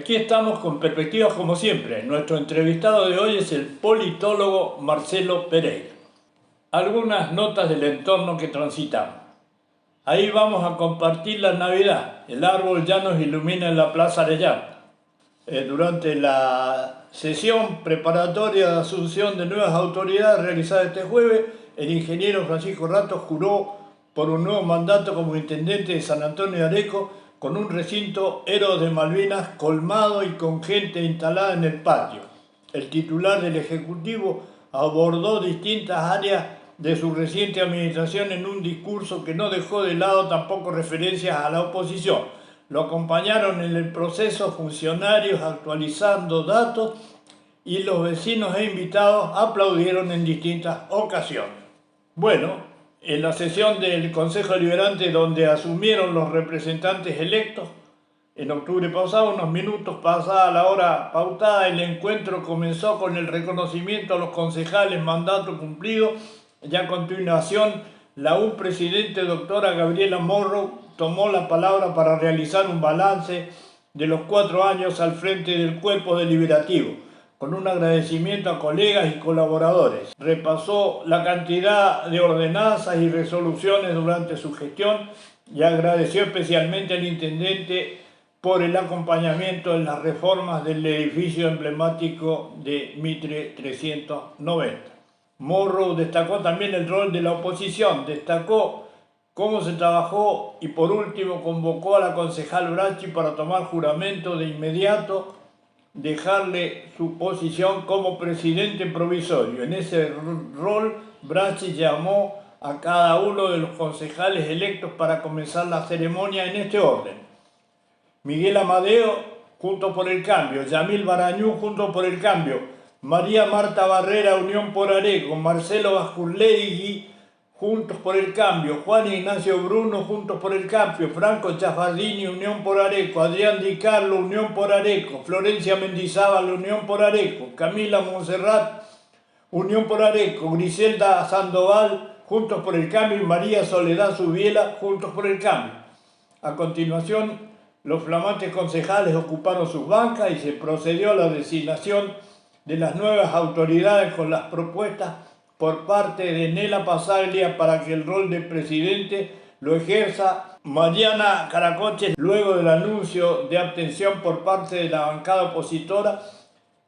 aquí estamos con perspectivas como siempre. Nuestro entrevistado de hoy es el politólogo Marcelo Pereira. Algunas notas del entorno que transitamos. Ahí vamos a compartir la Navidad. El árbol ya nos ilumina en la Plaza Arellano. Durante la sesión preparatoria de asunción de nuevas autoridades realizada este jueves, el ingeniero Francisco Rato juró por un nuevo mandato como intendente de San Antonio de Areco, con un recinto Héroes de Malvinas colmado y con gente instalada en el patio. El titular del Ejecutivo abordó distintas áreas de su reciente administración en un discurso que no dejó de lado tampoco referencias a la oposición. Lo acompañaron en el proceso funcionarios actualizando datos y los vecinos e invitados aplaudieron en distintas ocasiones. Bueno, en la sesión del Consejo Deliberante donde asumieron los representantes electos, en octubre pasado, unos minutos pasada la hora pautada, el encuentro comenzó con el reconocimiento a los concejales mandato cumplido y a continuación la presidente doctora Gabriela Morrow tomó la palabra para realizar un balance de los 4 años al frente del cuerpo deliberativo, con un agradecimiento a colegas y colaboradores. Repasó la cantidad de ordenanzas y resoluciones durante su gestión y agradeció especialmente al intendente por el acompañamiento en las reformas del edificio emblemático de Mitre 390. Morrow destacó también el rol de la oposición, destacó cómo se trabajó y por último convocó a la concejal Bracci para tomar juramento de inmediato, dejarle su posición como presidente provisorio. En ese rol, Bracci llamó a cada uno de los concejales electos para comenzar la ceremonia en este orden: Miguel Amadeo, Juntos por el Cambio; Yamil Barañú, Juntos por el Cambio; María Marta Barrera, Unión por Areco; Marcelo Basculegui, Juntos por el Cambio; Juan Ignacio Bruno, Juntos por el Cambio; Franco Chafardini, Unión por Areco; Adrián Di Carlo, Unión por Areco; Florencia Mendizábal, Unión por Areco; Camila Monserrat, Unión por Areco; Griselda Sandoval, Juntos por el Cambio; y María Soledad Subiela, Juntos por el Cambio. A continuación, los flamantes concejales ocuparon sus bancas y se procedió a la designación de las nuevas autoridades con las propuestas por parte de Nela Pasaglia para que el rol de presidente lo ejerza Mariana Caracoches. Luego del anuncio de abstención por parte de la bancada opositora,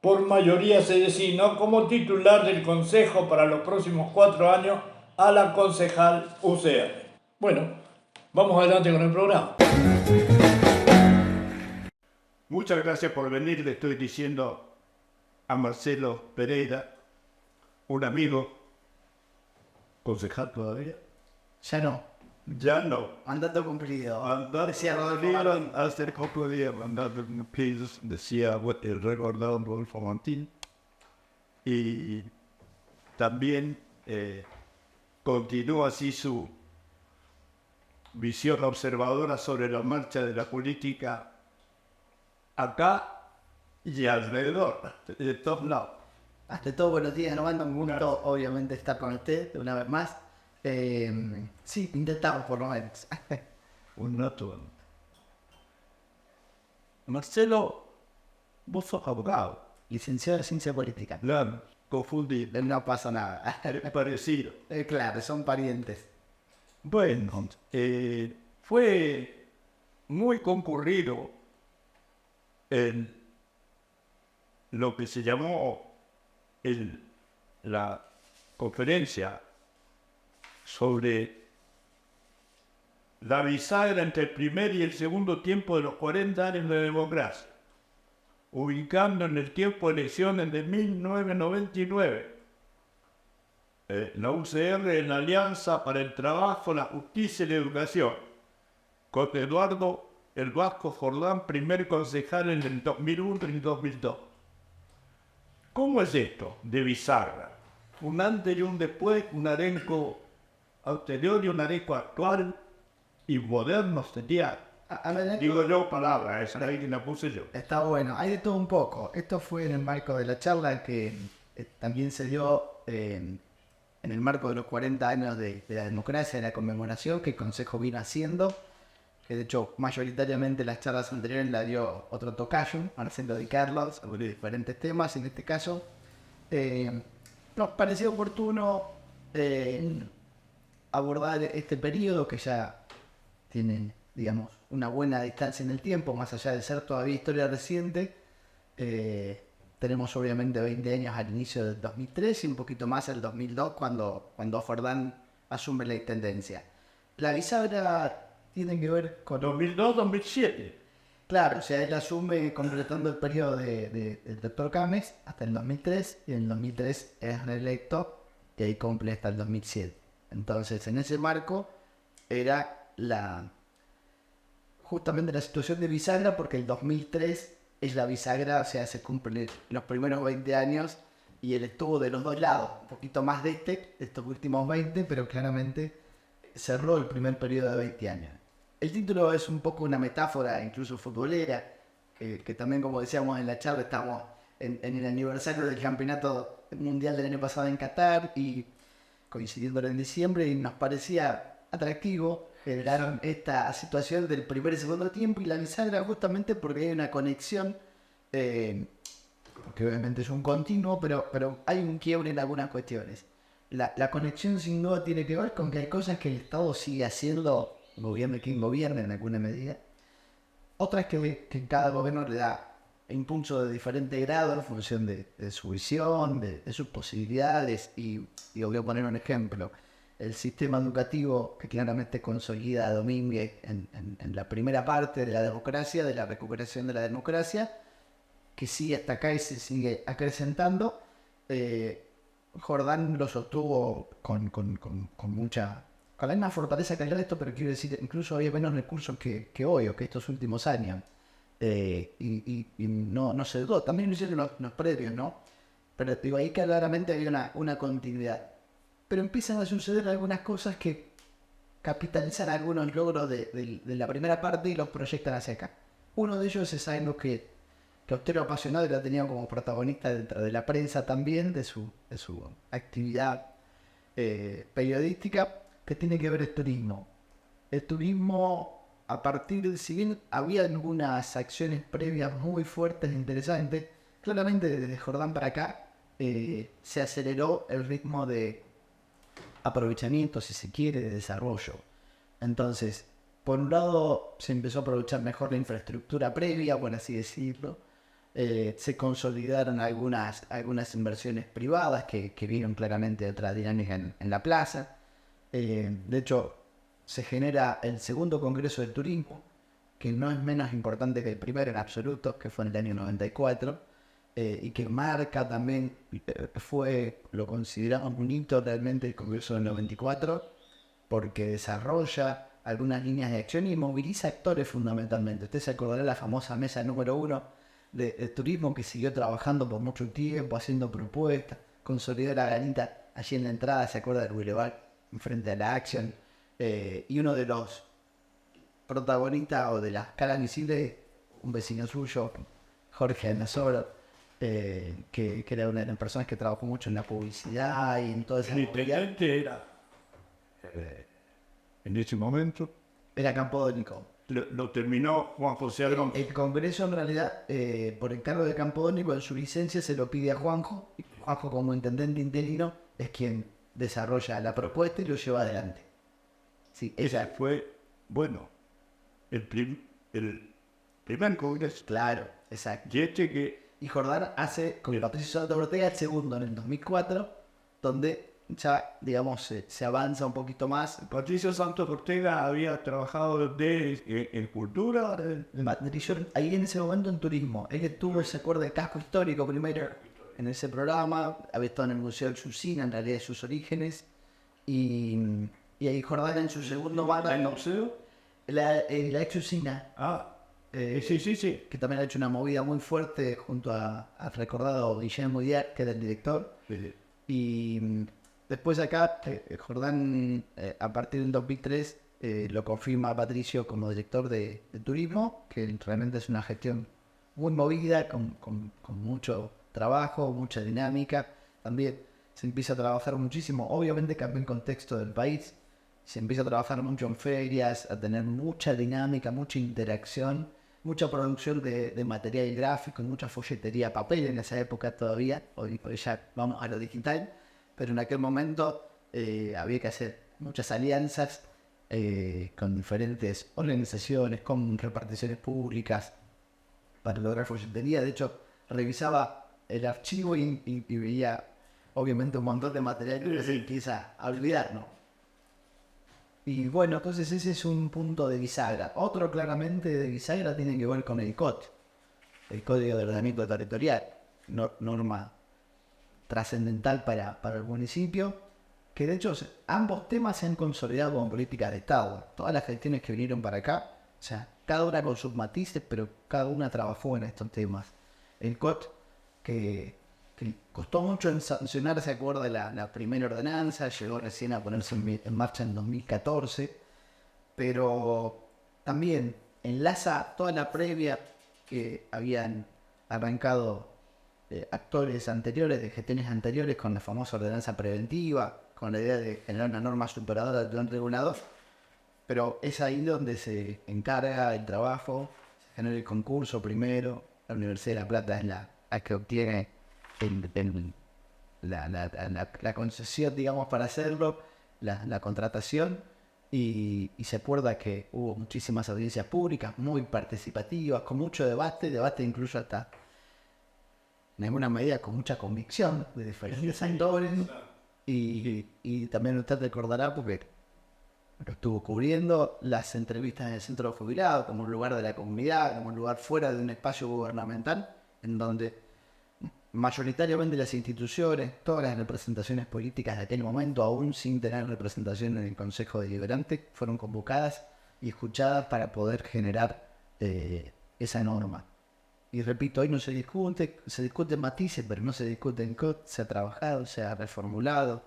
por mayoría se designó como titular del Consejo para los próximos 4 años a la concejal UCR. Bueno, vamos adelante con el programa. Muchas gracias por venir, le estoy diciendo a Marcelo Pereira, un amigo, concejal todavía. Ya no. Ya no. Mandato cumplido. Decía hace poco días, mandato cumplido, decía el recordado Rodolfo Montín. Y también continúa así su visión observadora sobre la marcha de la política acá y alrededor de todos lados. Hasta todo, buenos días, no mando un gusto, obviamente, estar con usted una vez más. Sí, intentamos por lo menos. Un rato. Marcelo, vos sos abogado. Licenciado en Ciencia Política. Claro, confundí. No pasa nada. Es parecido. Claro, son parientes. Bueno, fue muy concurrido en lo que se llamó la conferencia sobre la bisagra entre el primer y el segundo tiempo de los 40 años de democracia, ubicando en el tiempo de elecciones de 1999 la UCR en la Alianza para el Trabajo, la Justicia y la Educación, con Eduardo el Vasco Jordán, primer concejal en el 2001 y 2002. ¿Cómo es esto de bisagra? Un antes y un después, un elenco anterior y un elenco actual y moderno sería. Digo yo palabra, esa ahí que la puse yo. Está bueno, hay de todo un poco. Esto fue en el marco de la charla que también se dio en el marco de los 40 años de la democracia, de la conmemoración que el Consejo vino haciendo. que de hecho mayoritariamente las charlas anteriores la dio otro tocayo, Marcelo Di Carlos, sobre diferentes temas. En este caso, nos pareció oportuno abordar este periodo que ya tiene, digamos, una buena distancia en el tiempo, más allá de ser todavía historia reciente. Tenemos obviamente 20 años al inicio del 2003 y un poquito más el 2002 cuando Jordán asume la intendencia. La bisagra tiene que ver con... 2002-2007. Claro, o sea, él asume completando el periodo del doctor Cames hasta el 2003 y en el 2003 es reelecto y ahí cumple hasta el 2007. Entonces, en ese marco era justamente la situación de bisagra, porque el 2003 es la bisagra, o sea, se cumplen los primeros 20 años y él estuvo de los dos lados, un poquito más de estos últimos 20, pero claramente cerró el primer periodo de 20 años. El título es un poco una metáfora, incluso futbolera, que también, como decíamos en la charla, estamos en el aniversario del campeonato mundial del año pasado en Qatar y coincidiendo en diciembre, y nos parecía atractivo generar esta situación del primer y segundo tiempo y la bisagra, justamente porque hay una conexión, porque obviamente es un continuo, pero hay un quiebre en algunas cuestiones. La conexión sin duda tiene que ver con que hay cosas que el Estado sigue haciendo, gobierne quien gobierne en alguna medida. Otras que cada gobierno le da impulso de diferente grado en función de su visión, de sus posibilidades. Y voy a poner un ejemplo. El sistema educativo que claramente consolida a Domínguez en la primera parte de la democracia, de la recuperación de la democracia, que sigue hasta acá y se sigue acrecentando. Jordán lo sostuvo con la misma fortaleza que el resto, pero quiero decir, incluso había menos recursos que hoy o que estos últimos años. Y no se dudó, también lo hicieron los previos, ¿no? Pero digo, ahí claramente había una continuidad. Pero empiezan a suceder algunas cosas que capitalizan algunos logros de la primera parte y los proyectan hacia acá. Uno de ellos es algo que a usted lo apasionado y lo ha tenido como protagonista dentro de la prensa también, de su actividad periodística, que tiene que ver el turismo. El turismo, a partir de, si bien había algunas acciones previas muy fuertes e interesantes, claramente desde Jordán para acá se aceleró el ritmo de aprovechamiento, si se quiere, de desarrollo. Entonces, por un lado, se empezó a aprovechar mejor la infraestructura previa, por así decirlo. Se consolidaron algunas inversiones privadas que vieron claramente otra dinámica en la plaza. De hecho, se genera el segundo Congreso del Turismo, que no es menos importante que el primero en absoluto, que fue en el año 94, y que marca también, lo consideramos un hito realmente el Congreso del 94, porque desarrolla algunas líneas de acción y moviliza actores fundamentalmente. Usted se acordará de la famosa mesa número 1 de turismo, que siguió trabajando por mucho tiempo, haciendo propuestas, consolidó la granita allí en la entrada, se acuerda del Boulevard, frente a la Action, y uno de los protagonistas o de las caras visibles, un vecino suyo, Jorge Anasoro, que era una de las personas que trabajó mucho en la publicidad y en toda esa... El intendente era, en ese momento, Era Campodónico. lo terminó Juan José Alonso. El Congreso, en realidad, por encargo de Campodónico, en su licencia se lo pide a Juanjo, y Juanjo, como intendente interino, es quien desarrolla la propuesta y lo lleva adelante. Sí, Ese fue, bueno, el primer congreso. claro, exacto. Y este que Y Jordán hace, con Patricio Santos Ortega, el segundo en el 2004, donde ya, digamos, se avanza un poquito más. Patricio Santos Ortega había trabajado en cultura. Patricio, ahí en ese momento en turismo, él estuvo, se acuerda, del casco histórico primero en ese programa, había estado en el Museo de Xuxina, en realidad de sus orígenes, y ahí Jordán en su segundo mando, ¿En el museo? la Xuxina, Sí. que también ha hecho una movida muy fuerte junto al recordado Guillermo Díaz, que era el director. Sí. Y después acá, Jordán, a partir del 2003, lo confirma a Patricio como director de turismo, que realmente es una gestión muy movida, con mucho trabajo, mucha dinámica. También se empieza a trabajar muchísimo, obviamente cambia el contexto del país. se empieza a trabajar mucho en ferias, a tener mucha dinámica, mucha interacción, mucha producción de material gráfico, mucha folletería a papel en esa época todavía. Hoy ya vamos a lo digital, pero en aquel momento había que hacer muchas alianzas con diferentes organizaciones, con reparticiones públicas para lograr folletería. De hecho, revisaba el archivo y veía obviamente un montón de material que se empieza a olvidar, ¿no? Y bueno, entonces ese es un punto de bisagra. Otro claramente de bisagra tiene que ver con el COT, el Código de Ordenamiento Territorial, norma trascendental para el municipio, que de hecho ambos temas se han consolidado como políticas de Estado. Todas las gestiones que vinieron para acá, o sea, cada una con sus matices, pero cada una trabajó en estos temas. El COT, que costó mucho en sancionar, se acuerda de la primera ordenanza, llegó recién a ponerse en marcha en 2014, pero también enlaza toda la previa que habían arrancado actores anteriores, de gestiones anteriores, con la famosa ordenanza preventiva, con la idea de generar una norma superadora del plan regulador, pero es ahí donde se encarga el trabajo, se genera el concurso primero, la Universidad de La Plata es la que obtiene la concesión, digamos, para hacerlo, la contratación, y se acuerda que hubo muchísimas audiencias públicas, muy participativas, con mucho debate incluso hasta, en alguna medida, con mucha convicción de diferentes actores, y también usted recordará, porque lo estuvo cubriendo, las entrevistas en el centro de jubilados, como un lugar de la comunidad, como un lugar fuera de un espacio gubernamental, en donde mayoritariamente las instituciones, todas las representaciones políticas de aquel momento, aún sin tener representación en el Consejo Deliberante, fueron convocadas y escuchadas para poder generar esa norma. Y repito, hoy no se discute matices, pero no se discute en COT, se ha trabajado, se ha reformulado,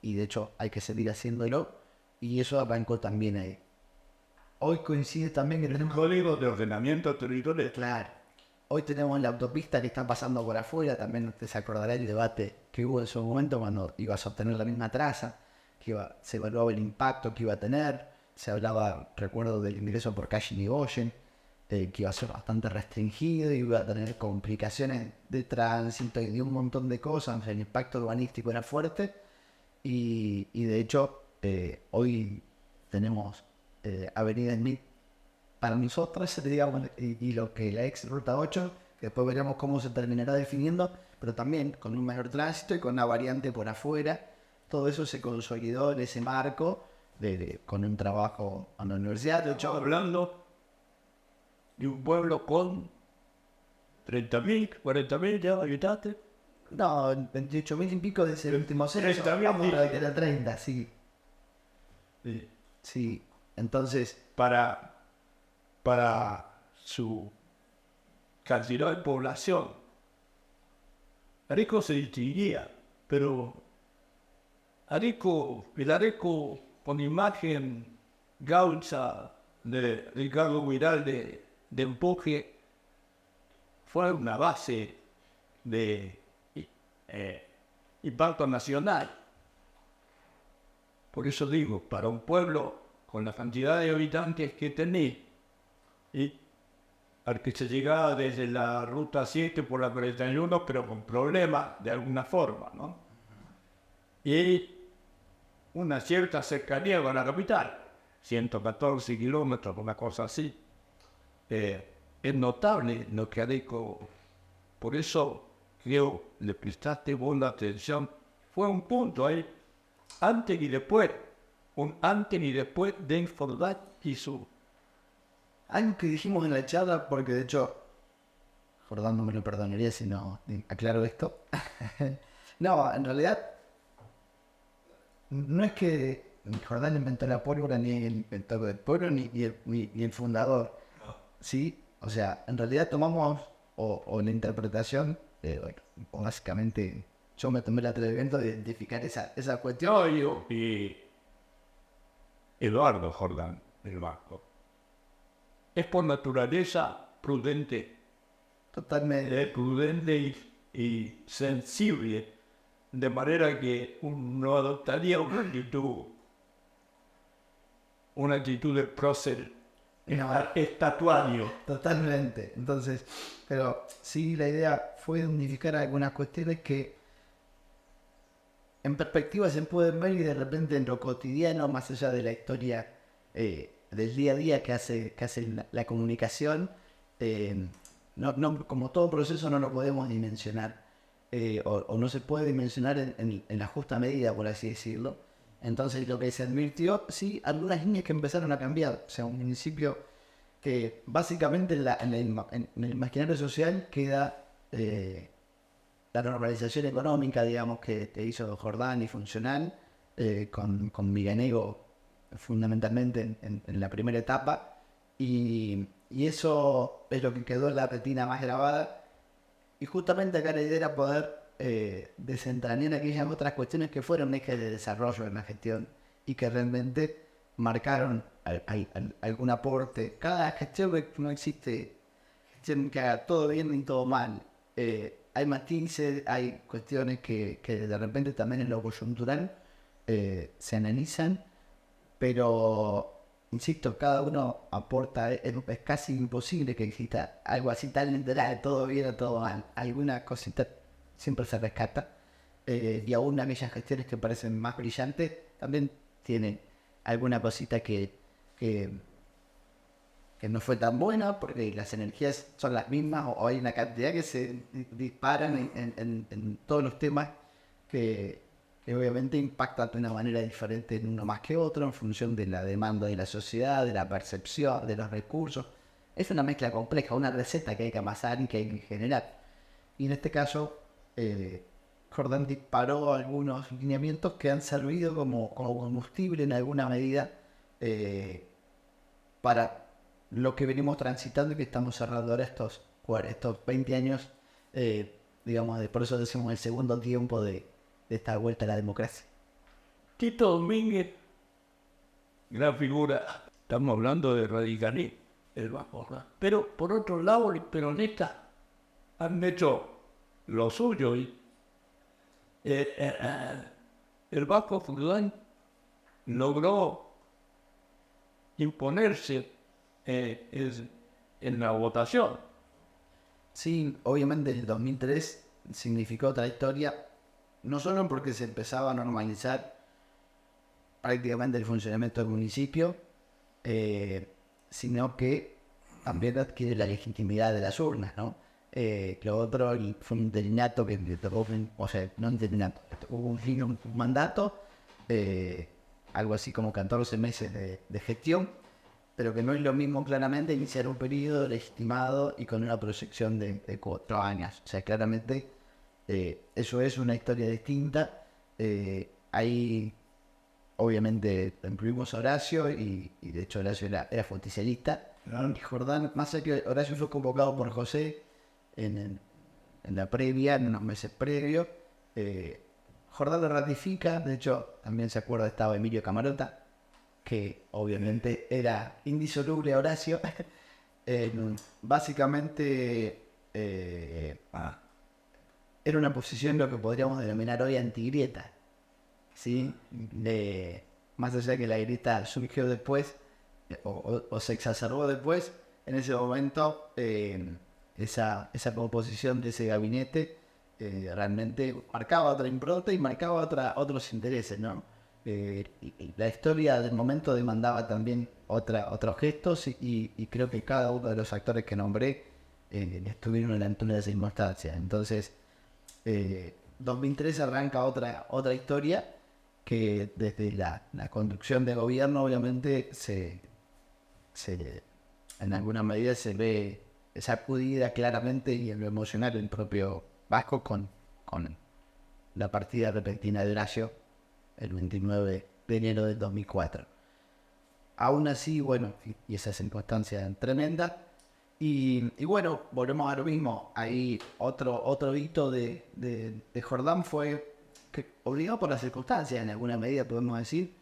y de hecho hay que seguir haciéndolo, y eso arrancó también ahí. Hoy coincide también que tenemos Código de ordenamiento territorial. Claro. Hoy tenemos la autopista que está pasando por afuera. También usted se acordará el debate que hubo en su momento cuando ibas a obtener la misma traza, se evaluaba el impacto que iba a tener. Se hablaba, recuerdo, del ingreso por calle Irigoyen, que iba a ser bastante restringido, iba a tener complicaciones de tránsito y de un montón de cosas. O sea, el impacto urbanístico era fuerte. Y de hecho, hoy tenemos Avenida Smith para nosotros, digamos, y lo que la ex Ruta 8, que después veremos cómo se terminará definiendo, pero también con un mayor tránsito y con una variante por afuera. Todo eso se consolidó en ese marco con un trabajo en la universidad. De hecho, Hablando de un pueblo con 30.000, 40.000 ya habitantes. no, 28.000 y pico desde el último censo. 30.000, Vamos sí. a la 30, sí. Sí, entonces, Para su cantidad de población, Areco se distinguía, pero el Areco con imagen gaucha de Ricardo Guiral de empuje fue una base de impacto nacional. Por eso digo, para un pueblo con la cantidad de habitantes que tenía, y al que se llegaba desde la ruta 7 por la 41, pero con problemas de alguna forma, ¿no? Y una cierta cercanía con la capital, 114 kilómetros, una cosa así. Es notable lo que Areco, por eso creo le prestaste vos la atención. Fue un punto ahí, antes y después, un antes y después de Informat y su... algo que dijimos en la charla, porque de hecho, Jordán no me lo perdonaría si no aclaro esto. No, en realidad, no es que Jordán inventó la pólvora, ni el inventor del pueblo, ni el fundador. ¿Sí? O sea, en realidad tomamos, o la interpretación, bueno, o básicamente yo me tomé el atrevimiento de identificar esa cuestión. Y Eduardo Jordán del Banco es por naturaleza prudente, Totalmente. prudente y sensible, de manera que uno adoptaría una actitud una actitud de prócer No, estatuario. totalmente. Entonces, pero sí, la idea fue unificar algunas cuestiones que en perspectiva se pueden ver y de repente en lo cotidiano, más allá de la historia del día a día que hace la comunicación, como todo proceso no lo podemos dimensionar o no se puede dimensionar en la justa medida, por así decirlo. Entonces lo que se advirtió, sí, algunas líneas que empezaron a cambiar. O sea, un municipio que básicamente en el imaginario social queda la normalización económica, digamos, que hizo Jordán y Funcional, con Miganego fundamentalmente en la primera etapa, y eso es lo que quedó en la retina más grabada, y justamente acá la idea era poder desentrañar aquellas otras cuestiones que fueron ejes de desarrollo en la gestión y que realmente marcaron algún aporte. Cada gestión no existe que haga todo bien ni todo mal. Hay matices, hay cuestiones que de repente también en lo coyuntural se analizan, pero insisto, cada uno aporta, es casi imposible que exista algo así tan literal, todo bien o todo mal. Alguna cosita siempre se rescata, y aún aquellas gestiones que parecen más brillantes también tienen alguna cosita que no fue tan buena, porque las energías son las mismas, o hay una cantidad que se disparan en todos los temas que obviamente impactan de una manera diferente en uno más que otro, en función de la demanda de la sociedad, de la percepción, de los recursos. Es una mezcla compleja, una receta que hay que amasar y que hay que generar. Y en este caso, Jordán disparó algunos lineamientos que han servido como combustible en alguna medida para lo que venimos transitando y que estamos cerrando ahora estos 20 años, digamos, por eso decimos el segundo tiempo de esta vuelta a la democracia. Tito Domínguez, gran figura. Estamos hablando de radicalismo, el Vasco, ¿no? Pero por otro lado, los peronistas han hecho lo suyo y el Vasco Furlan logró imponerse en la votación. Sí, obviamente el 2003 significó otra historia, no solo porque se empezaba a normalizar prácticamente el funcionamiento del municipio, sino que también adquiere la legitimidad de las urnas, ¿no? Lo otro fue un interinato que le tocó, o sea, no un interinato, hubo un mandato, algo así como 14 meses de gestión, pero que no es lo mismo claramente iniciar un periodo legitimado y con una proyección de 4 años. O sea, claramente eso es una historia distinta. Ahí obviamente incluimos a Horacio y de hecho Horacio era justicialista. Y Jordán, más allá que Horacio fue convocado por José en la previa, en unos meses previos, Jordán lo ratifica. De hecho también se acuerda, estaba Emilio Camarota, que obviamente era indisoluble a Horacio. Básicamente era una posición lo que podríamos denominar hoy antigrieta, ¿sí? Más allá de que la grieta surgió después o se exacerbó después, en ese momento esa composición de ese gabinete realmente marcaba otra impronta y marcaba otros intereses, ¿no? Y la historia del momento demandaba también otros gestos y creo que cada uno de los actores que nombré estuvieron en la altura de esa circunstancia. Entonces 2003 arranca otra historia que desde la conducción de gobierno obviamente en alguna medida se ve sacudida claramente, y en lo emocional el propio Vasco con la partida repentina de Horacio el 29 de enero del 2004. Aún así, bueno, y esa circunstancia tremenda. Y bueno, volvemos a lo mismo. Ahí otro hito de Jordán fue que, obligado por las circunstancias, en alguna medida podemos decir,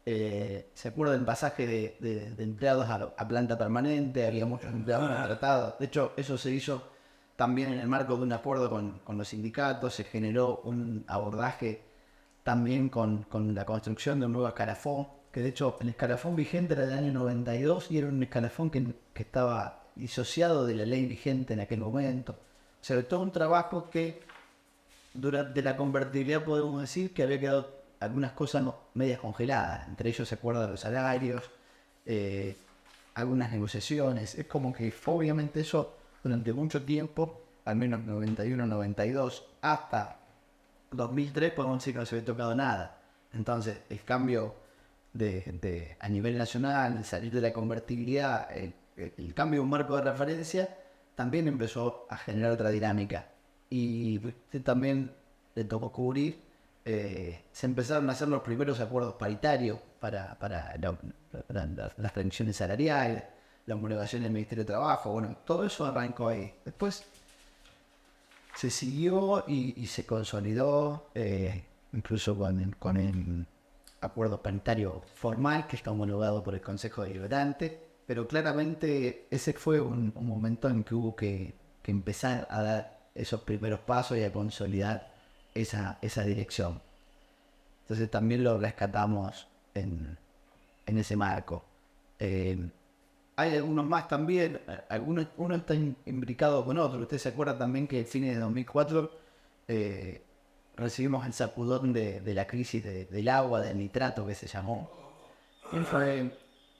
se acuerda del pasaje de empleados a planta permanente. Había muchos empleados contratados. De hecho, eso se hizo también en el marco de un acuerdo con los sindicatos. Se generó un abordaje también con la construcción de un nuevo escalafón que de hecho el escalafón vigente era del año 92 y era un escalafón que estaba disociado de la ley vigente en aquel momento. O sea, todo un trabajo que durante la convertibilidad podemos decir que había quedado algunas cosas medias congeladas. Entre ellos se acuerdan los salarios, algunas negociaciones. Es como que obviamente eso durante mucho tiempo, al menos 91, 92, hasta 2003 podemos decir que no se había tocado nada. Entonces el cambio a nivel nacional, salir de la convertibilidad, el cambio de un marco de referencia también empezó a generar otra dinámica. Y también le tocó cubrir, se empezaron a hacer los primeros acuerdos paritarios para las reducciones salariales, la homologación del Ministerio de Trabajo. Bueno, todo eso arrancó ahí. Después se siguió y se consolidó, incluso con el acuerdo paritario formal que está homologado por el Consejo Deliberante, pero claramente ese fue un momento en que hubo que empezar a dar esos primeros pasos y a consolidar esa dirección. Entonces también lo rescatamos en ese marco. Hay algunos más también, uno está imbricado con otro. Usted se acuerda también que a fines de 2004 recibimos el sacudón de la crisis del agua, del nitrato que se llamó. Fue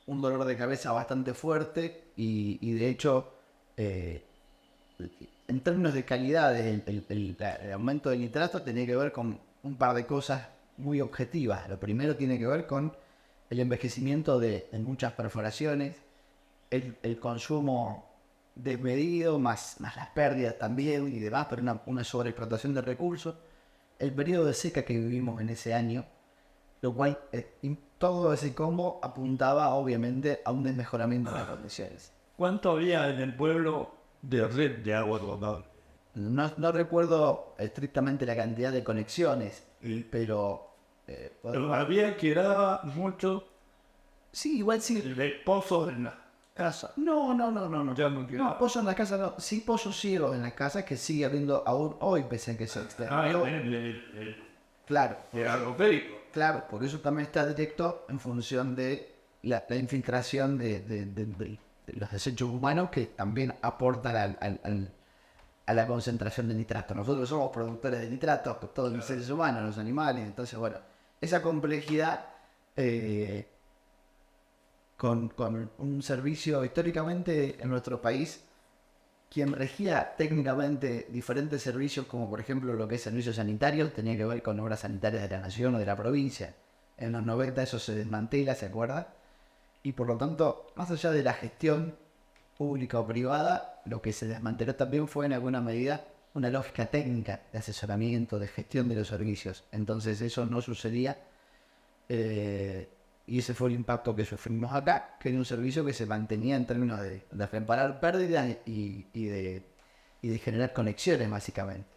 un dolor de cabeza bastante fuerte y de hecho, en términos de calidad, el aumento del nitrato tenía que ver con un par de cosas muy objetivas. Lo primero tiene que ver con el envejecimiento de muchas perforaciones, el consumo desmedido, más las pérdidas también y demás, pero una sobreexplotación de recursos, el periodo de seca que vivimos en ese año, lo cual todo ese combo apuntaba obviamente a un desmejoramiento de las condiciones. ¿Cuánto había en el pueblo de red de agua potable? No recuerdo estrictamente la cantidad de conexiones, pero había que dar mucho sí, igual sí. de pozos en la casa. No. Ya no queda. No, pozos en la casa no. Sí, pozos ciegos en la casa que sigue habiendo aún hoy, pese a que se exterminó. Claro. Claro, por eso también está directo en función de la infiltración de los desechos humanos que también aportan a la concentración de nitrato. Nosotros somos productores de nitrato, todos los seres humanos, los animales. Entonces, bueno, esa complejidad con un servicio históricamente en nuestro país, quien regía técnicamente diferentes servicios, como por ejemplo lo que es servicios sanitarios, tenía que ver con obras sanitarias de la nación o de la provincia. En los 90 eso se desmantela, ¿se acuerda? Y por lo tanto, más allá de la gestión pública o privada, lo que se desmanteló también fue en alguna medida una lógica técnica de asesoramiento, de gestión de los servicios. Entonces eso no sucedía y ese fue el impacto que sufrimos acá, que era un servicio que se mantenía en términos de reparar pérdidas y de generar conexiones básicamente.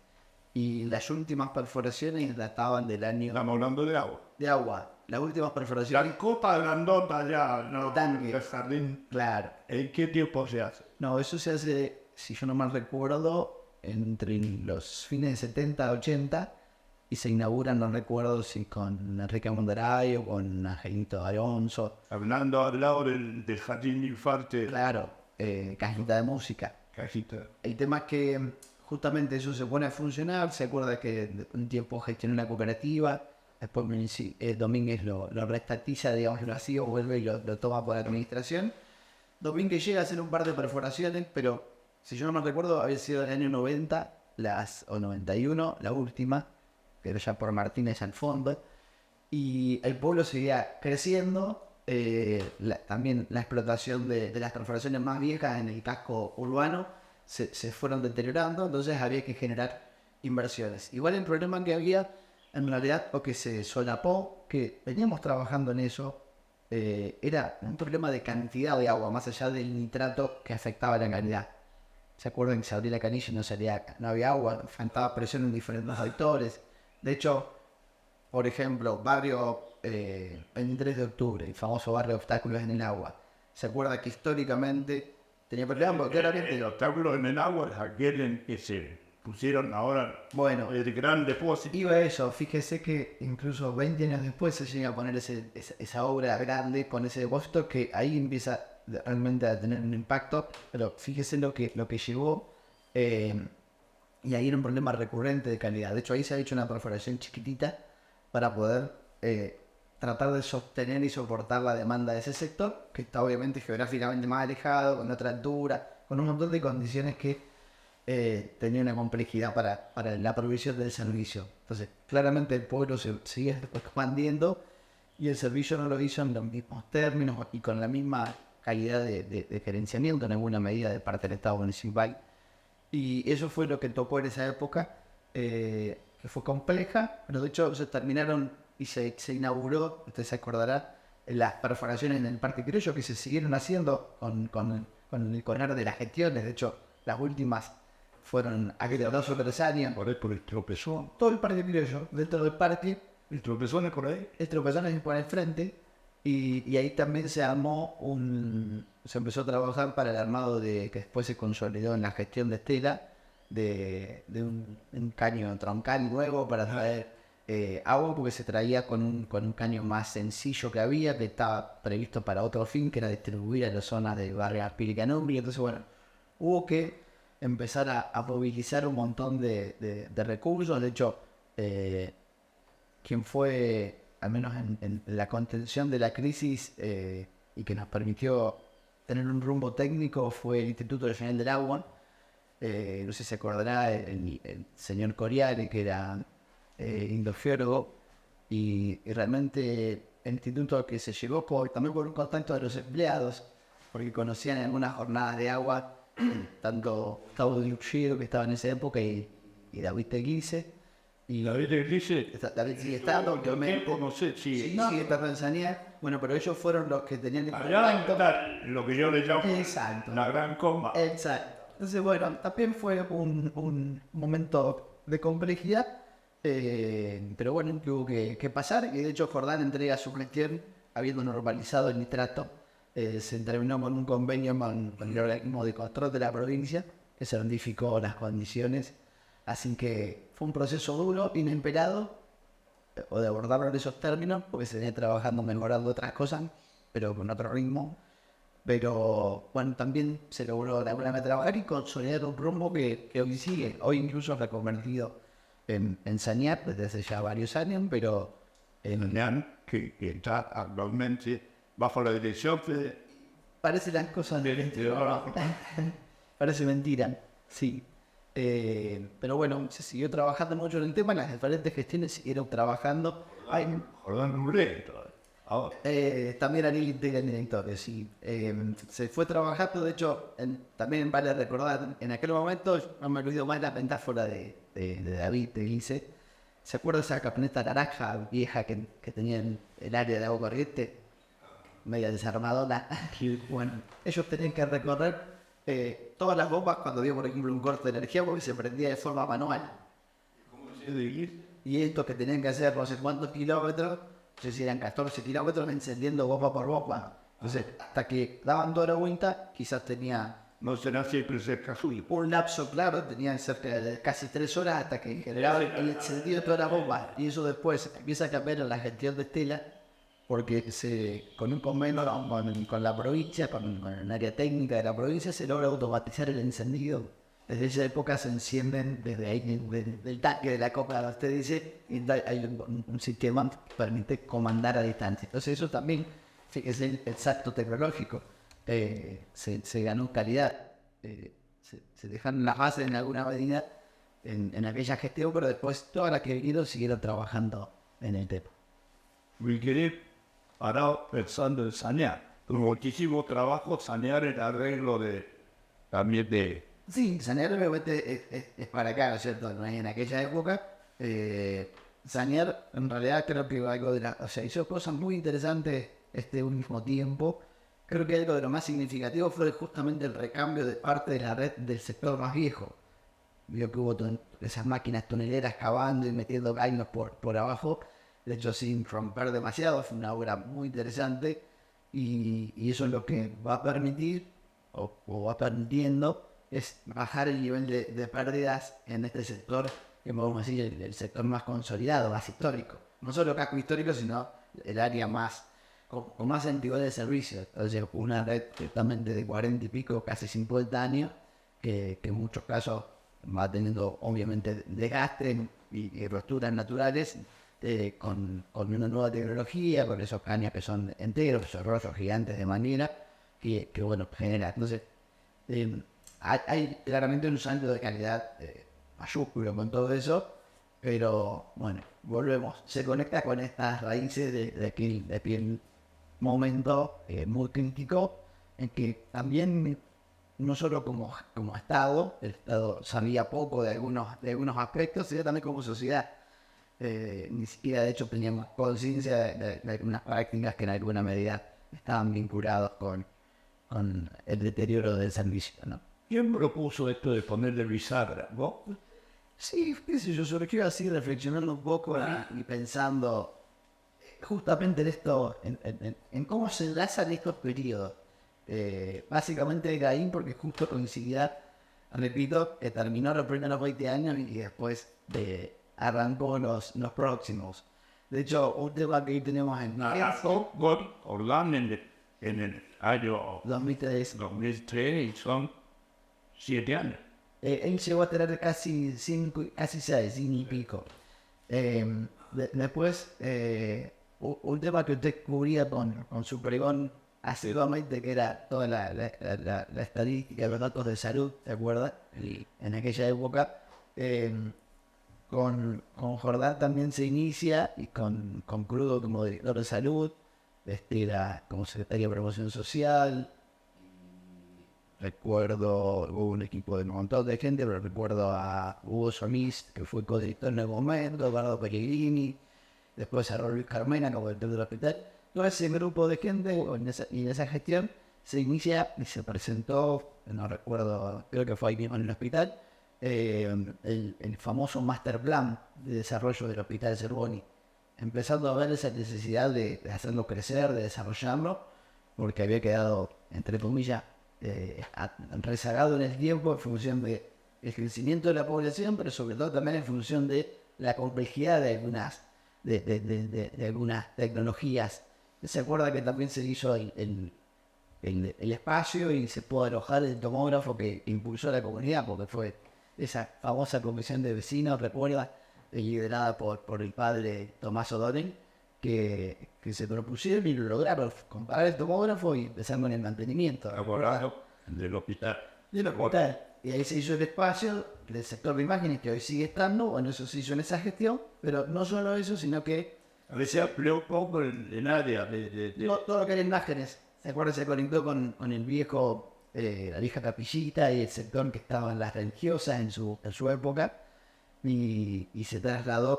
Y las últimas perforaciones databan del año... Estamos hablando de agua. De agua. Las últimas perforaciones... La copa grandota ya, no, tanque. el jardín. Claro. ¿En qué tiempo se hace? No, eso se hace, si yo no mal recuerdo, entre los fines de 70 80 y se inauguran, no recuerdo si con Enrique Mondaray o con Angelito Alonso. Hablando al lado del jardín de infarte. Claro, cajita de música. Cajita. El tema es que justamente eso se pone a funcionar. Se acuerda que un tiempo gestionó una cooperativa, después Domínguez lo restatiza, digámoslo así, o vuelve y lo toma por la administración. Domínguez llega a hacer un par de perforaciones, pero si yo no me recuerdo, había sido en el año 90 o 91, la última, que era ya por Martínez al fondo, y el pueblo seguía creciendo. También la explotación de las perforaciones más viejas en el casco urbano se fueron deteriorando, entonces había que generar inversiones. Igual el problema que había, en realidad, lo que se solapó, que veníamos trabajando en eso, era un problema de cantidad de agua, más allá del nitrato que afectaba la calidad. ¿Se acuerdan que se abría la canilla y no había agua? Faltaba presión en diferentes sectores. De hecho, por ejemplo, barrio 23 de octubre, el famoso barrio de obstáculos en el agua. ¿Se acuerda que históricamente tenía problemas? Porque claramente el obstáculo en el agua es aquel en que se pusieron ahora Bueno, el gran depósito. iba a eso, fíjese que incluso 20 años después se llega a poner esa obra grande con ese depósito que ahí empieza realmente a tener un impacto, pero fíjese lo que llevó, y ahí era un problema recurrente de calidad. De hecho, ahí se ha hecho una perforación chiquitita para poder tratar de sostener y soportar la demanda de ese sector, que está obviamente geográficamente más alejado, con otra altura, con un montón de condiciones que tenía una complejidad para la provisión del servicio. Entonces, claramente el pueblo se sigue expandiendo y el servicio no lo hizo en los mismos términos y con la misma calidad de gerenciamiento en alguna medida de parte del Estado municipal. Y eso fue lo que tocó en esa época, que fue compleja, pero de hecho se terminaron y se inauguró, usted se acordará, las perforaciones en el Parque Criollo que se siguieron haciendo con el conar de las gestiones. De hecho, las últimas fueron hace 2 o 3 años. Por ahí, por el tropezón. Todo el Parque Criollo, dentro del parque, ¿El tropezón es por ahí? el tropezón es por el frente, y ahí también se empezó a trabajar para el armado que después se consolidó en la gestión de Estela, de un caño troncal nuevo para traer agua, porque se traía con un caño más sencillo que había, que estaba previsto para otro fin, que era distribuir a las zonas de Barrio Arpil y Canómbri. Entonces, bueno, hubo que empezar a movilizar un montón de recursos. De hecho, quien fue, al menos en la contención de la crisis, y que nos permitió tener un rumbo técnico, fue el Instituto Regional del Agua. No sé si se acordará el señor Coriare, que era indofiólogo, y realmente el instituto que se llevó también por un contacto de los empleados, porque conocían en algunas jornadas de agua tanto Gustavo Di Lucido, que estaba en esa época, y David Teguise. Y la vez dice, David sigue estando, obviamente. no sé si... Sí, sigue estando en Sanidad. Bueno, pero ellos fueron los que tenían el Allá está lo que yo le llamo Exacto. la gran coma. Exacto. Entonces, bueno, también fue un momento de complejidad, pero bueno, que hubo que pasar. Y de hecho, Jordán entrega su gestión habiendo normalizado el nitrato. Se terminó con un convenio con el organismo de control de la provincia, que se notificó las condiciones. Así que fue un proceso duro, inesperado, o de abordarlo en esos términos, porque se venía trabajando, mejorando otras cosas, pero con otro ritmo. Pero bueno, también se logró de alguna manera trabajar y consolidar un rumbo que hoy sigue. Hoy incluso se ha convertido en Sañar desde hace ya varios años, pero Que está actualmente bajo la dirección de... parece las cosas parece mentira, sí. Pero bueno, se siguió trabajando mucho en el tema, las diferentes gestiones siguieron trabajando. Jordán Ruré. Ahora, También Ariel integra el directorio, sí. Se fue trabajando, de hecho, también vale recordar, en aquel momento, no me olvido más la metáfora de David, de Guise. ¿Se acuerda de esa camioneta naranja vieja que tenía en el área de agua corriente? Media desarmadona. Bueno, ellos tenían que recorrer todas las bombas cuando había, por ejemplo, un corte de energía, porque se prendía de forma manual. Y estos que tenían que hacer no sé cuántos kilómetros, no sé si eran 14 kilómetros, encendiendo bomba por bomba. Entonces, hasta que daban toda la vuelta, quizás tenía no será siempre cerca suyo. un lapso, claro, tenía cerca de casi 3 horas hasta que generaba el encendido de toda la bomba. Y eso después empieza a cambiar en la gestión de Estela, porque con un convenio con la provincia, con el área técnica de la provincia, se logra automatizar el encendido. Desde esa época se enciernen desde ahí, del tanque de la copa, usted dice, y hay un sistema que permite comandar a distancia. Entonces eso también, fíjese, el salto tecnológico, se ganó calidad, se dejaron las bases en alguna medida en aquella gestión, pero después todas las que vinieron siguieron trabajando en el tema. Me quedé parado pensando en sanear. Muchísimo trabajo sanear el arreglo también de... Sí, Sanear obviamente es para acá, ¿no es cierto? No es en aquella época. Sanear, en realidad, creo que algo o sea, hizo cosas muy interesantes este último tiempo. Creo que algo de lo más significativo fue justamente el recambio de parte de la red del sector más viejo. Vio que hubo esas máquinas tuneleras cavando y metiendo caños por abajo, de hecho sin romper demasiado. Fue una obra muy interesante y eso es lo que va a permitir, o va permitiendo, es bajar el nivel de pérdidas en este sector, que podemos decir el sector más consolidado, más histórico. No solo casco histórico, sino el área más con más antigüedad de servicio. Entonces, una red totalmente de 40 y pico, casi 50 años, que en muchos casos va teniendo obviamente desgaste y rupturas naturales, con una nueva tecnología, con esos caños que son enteros, esos rostros gigantes de manera, que bueno, genera. Entonces, hay claramente un salto de calidad mayúsculo con todo eso, pero bueno, volvemos, se conecta con estas raíces de aquel momento muy crítico en que también, no solo como Estado, el Estado sabía poco de algunos aspectos, sino también como sociedad. Ni siquiera de hecho teníamos conciencia de algunas prácticas que en alguna medida estaban vinculados con el deterioro del servicio, ¿no? ¿Quién propuso esto de ponerle bisagra? ¿Vos? Sí, qué sé yo, sobre qué iba así reflexionando un poco y pensando justamente en esto, en cómo se enlazan estos periodos. Básicamente de Caín, porque justo coincidía, repito, que terminó los primeros 20 años y después arrancó los próximos. De hecho, un tema que hoy tenemos en marzo, Orlán en el año 2003, 2003 y son 7 años. él llegó a tener casi 6 y pico. Después, un tema que usted cubría con su pregón asiduamente, que era toda la estadística de los datos de salud, ¿te acuerdas? Y en aquella época, con Jordán también se inicia, y con Crudo como director de salud, era como secretario de promoción social. Recuerdo, hubo un equipo de un montón de gente, pero recuerdo a Hugo Solís, que fue codirector en el momento, Eduardo Pellegrini, después a Luis Carmena como director del hospital. Todo ese grupo de gente en esa gestión se inicia y se presentó, no recuerdo, creo que fue ahí mismo en el hospital, el famoso Master Plan de desarrollo del Hospital Zerboni, empezando a ver esa necesidad de hacerlo crecer, de desarrollarlo, porque había quedado, entre comillas, rezagado en el tiempo en función del crecimiento de la población, pero sobre todo también en función de la complejidad de algunas tecnologías. Se acuerda que también se hizo el espacio y se pudo alojar el tomógrafo que impulsó a la comunidad, porque fue esa famosa comisión de vecinos, recuerda, liderada por el padre Tomás O'Donnell, que se propusieron y lo lograron, comprar el tomógrafo y empezar con el mantenimiento. Abogado del hospital. Y ahí se hizo el espacio del sector de imágenes, que hoy sigue estando. Bueno, eso se hizo en esa gestión, pero no solo eso, sino que A veces se amplió un poco el área de todo lo que era imágenes. ¿Se acuerdan? Se conectó con el viejo, la vieja capillita y el sector que estaban las religiosas en su época, y se trasladó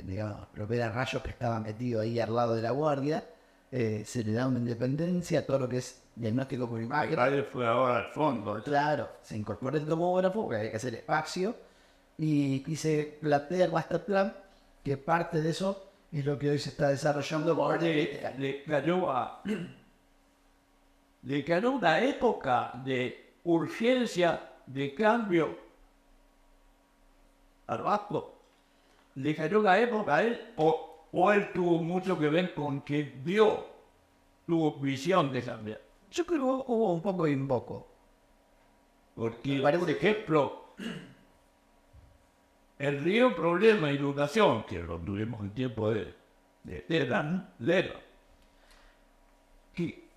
digamos, lo que eran rayos que estaban metidos ahí al lado de la guardia. Se le da una independencia a todo lo que es diagnóstico por imagen. El radio fue ahora al fondo. Claro, se incorpora el tomógrafo, porque había que hacer espacio, y se plantea el master plan, que parte de eso es lo que hoy se está desarrollando. Le cayó una época de urgencia, de cambio al vasco. Le cayó una época a él, o él tuvo mucho que ver con que tuvo visión de cambiar. Yo creo que hubo un poco y un poco. Porque, por ejemplo, el río problema de inundación, que lo tuvimos en tiempo de Lera, ¿qué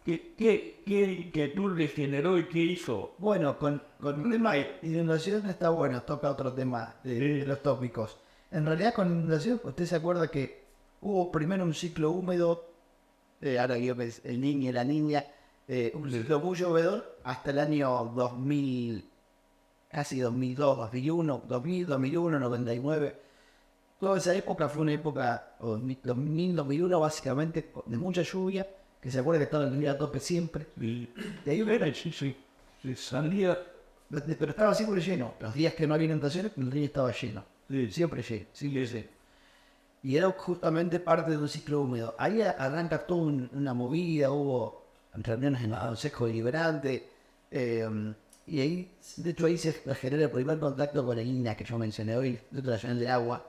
inquietud le generó y qué hizo? Bueno, con el tema de inundación está bueno, toca otro tema de los tópicos. En realidad con inundación, usted se acuerda que hubo primero un ciclo húmedo, ahora yo el niño y la niña, un ciclo muy llovedor hasta el año 2000, casi 2002, 2001, 2000, 2001, 99. Toda esa época fue una época, 2000, 2001 básicamente, de mucha lluvia, que se acuerda que estaba el río a tope siempre. Y De ahí se salía. pero estaba siempre lleno. Los días que no había inundaciones, el río estaba lleno. Sí. Siempre lleno, siempre lleno. Y era justamente parte de un ciclo húmedo. Ahí arranca toda una movida, hubo reuniones en el Consejo Deliberante, y ahí, de hecho, ahí se genera el primer contacto con el INA que yo mencioné hoy, el Instituto Nacional de Agua,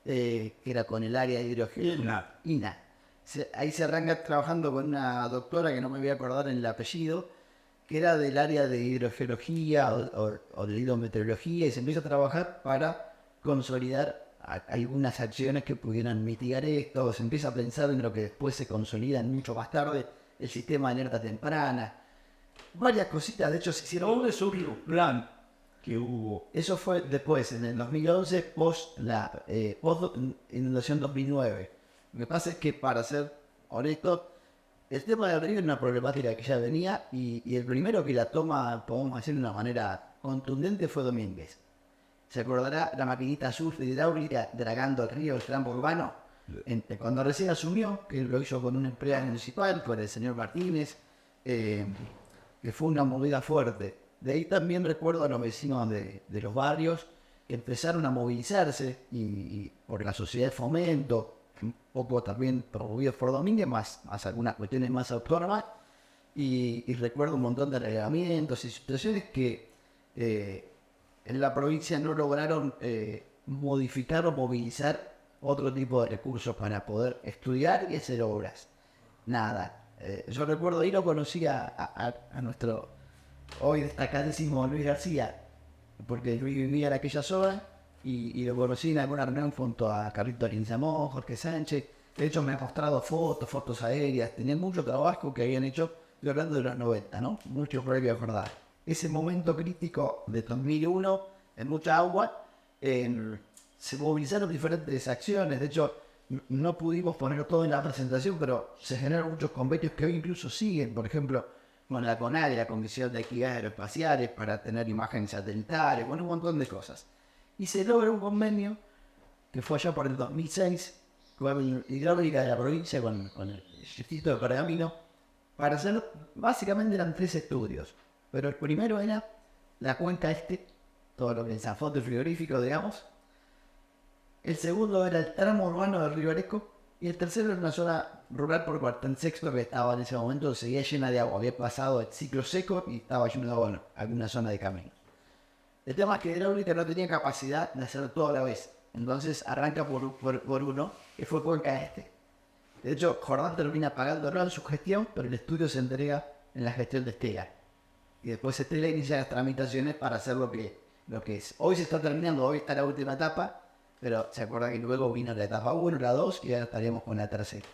que era con el área de hidrogeología. INA. Ahí se arranca trabajando con una doctora que no me voy a acordar en el apellido, que era del área de hidrogeología o de hidrometeorología, y se empieza a trabajar para consolidar algunas acciones que pudieran mitigar esto. Se empieza a pensar en lo que después se consolida mucho más tarde, el sistema de alerta temprana. Varias cositas, de hecho, se hicieron. ¿Dónde surgió un plan que hubo? Eso fue después, en el 2011, post inundación 2009. Lo que pasa es que, para ser honesto, el tema del río es una problemática que ya venía, y el primero que la toma, podemos decir de una manera contundente, fue Domínguez. ¿Se acordará la maquinita azul de hidráulica dragando el río, el tramo urbano? Cuando recién asumió, que lo hizo con un empleado municipal, con el señor Martínez, que fue una movida fuerte. De ahí también recuerdo a los vecinos de los barrios que empezaron a movilizarse, y por la sociedad de fomento, un poco también promovido por Domínguez, más algunas cuestiones más autónomas, y recuerdo un montón de reglamentos y situaciones que en la provincia no lograron modificar o movilizar otro tipo de recursos para poder estudiar y hacer obras. Nada. Yo recuerdo, ahí lo conocí a nuestro hoy destacadísimo Luis García, porque Luis vivía en aquella zona, y lo conocí en alguna reunión junto a Carlito Arinzamón, Jorge Sánchez. De hecho, me ha mostrado fotos aéreas. Tenían mucho trabajo que habían hecho, estoy hablando de los 90, ¿no? Mucho previo a acordar. Ese momento crítico de 2001, en mucha agua, se movilizaron diferentes acciones. De hecho, no pudimos poner todo en la presentación, pero se generaron muchos convenios que hoy incluso siguen. Por ejemplo, con la CONADE, la Comisión de Actividades Aeroespaciales, para tener imágenes satelitales, bueno, un montón de cosas. Y se logra un convenio que fue allá por el 2006 con Hidráulica de la provincia, con el Instituto de Pergamino, para hacer, básicamente eran 3 estudios. Pero el primero era la cuenca todo lo que es Zafote frigorífico, digamos. El segundo era el tramo urbano del Río Areco. Y el tercero era una zona rural por Cuartel Sexto, que estaba en ese momento, seguía llena de agua. Había pasado el ciclo seco y estaba lleno de agua, alguna zona de camino. El tema es que Hidráulica no tenía capacidad de hacer todo a la vez. Entonces arranca por uno, que fue Cuenca Este. De hecho, Jordán termina pagándolo en su gestión, pero el estudio se entrega en la gestión de Estela. Y después Estela inicia las tramitaciones para hacer lo que es. Hoy se está terminando, hoy está la última etapa, pero se acuerda que luego vino la etapa 1, la 2, y ahora estaríamos con la tercera.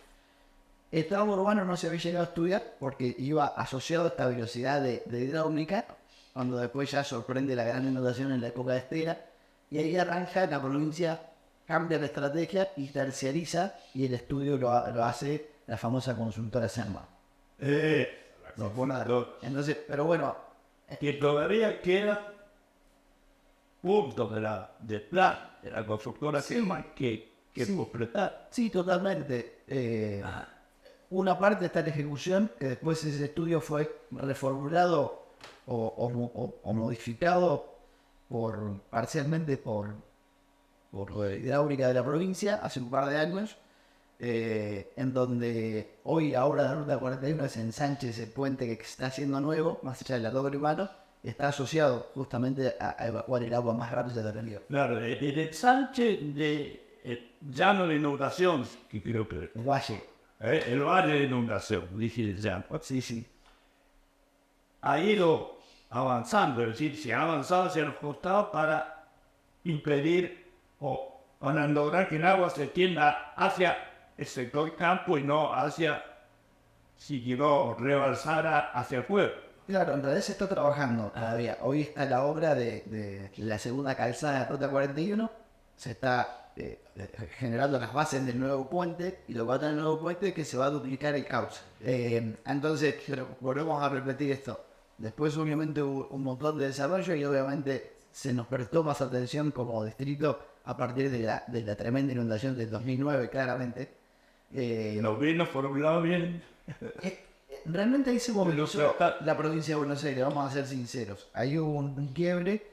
El tramo urbano no se había llegado a estudiar porque iba asociado a esta velocidad de hidráulica, cuando después ya sorprende la gran inundación en la época de Estela, y ahí arranca la provincia, cambia la estrategia y terciariza, y el estudio lo hace la famosa consultora Serma. Entonces, pero bueno, Que todavía quedan puntos del plan de la constructora Selma que completar. Sí, totalmente. Una parte está en ejecución, que después ese estudio fue reformulado o modificado parcialmente por Hidráulica de la provincia hace un par de años, en donde ahora la ruta 41 es ensanche, ese puente que se está haciendo nuevo, más allá del doble urbano, está asociado justamente a evacuar el agua más rápido del río. Claro, el ensanche de llano de inundación, que creo que El valle. el valle de inundación, dije el llano. Sí. Ha ido avanzando, es decir, se ha avanzado hacia los costados para impedir o para lograr que el agua se tienda hacia el sector campo y no hacia, si quiero, rebalsar hacia el pueblo. Claro, en realidad se está trabajando todavía. Hoy está la obra de la segunda calzada de Ruta 41. Se está generando las bases del nuevo puente, y lo que va a tener el nuevo puente es que se va a duplicar el cauce. Entonces, pero volvemos a repetir esto. Después obviamente hubo un montón de desarrollo, y obviamente se nos prestó más atención como distrito a partir de la tremenda inundación del 2009, claramente. Los vinos por un lado vienen. Realmente ahí se movilizó la provincia de Buenos Aires, vamos a ser sinceros. Ahí hubo un quiebre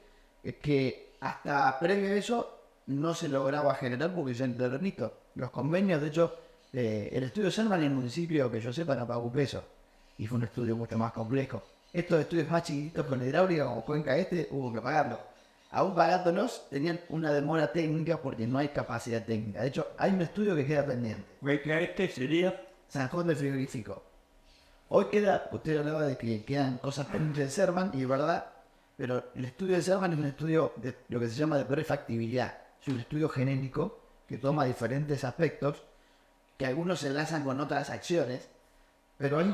que hasta previo a eso no se lograba generar porque ya terrenito. Los convenios, de hecho, el estudio Selman en el municipio, que yo sepa, no pagó un peso. Y fue un estudio mucho más complejo. estos estudios más chiquitos con hidráulica como Cuenca Este, hubo que pagarlo. Aún pagándolos, tenían una demora técnica porque no hay capacidad técnica. De hecho, hay un estudio que queda pendiente. Que este sería San Juan del Frigorífico. Hoy queda, usted hablaba de que quedan cosas pendientes de Servan, y es verdad, pero el estudio de Servan es un estudio de lo que se llama de prefactibilidad. Es un estudio genérico que toma diferentes aspectos que algunos se enlazan con otras acciones, pero hay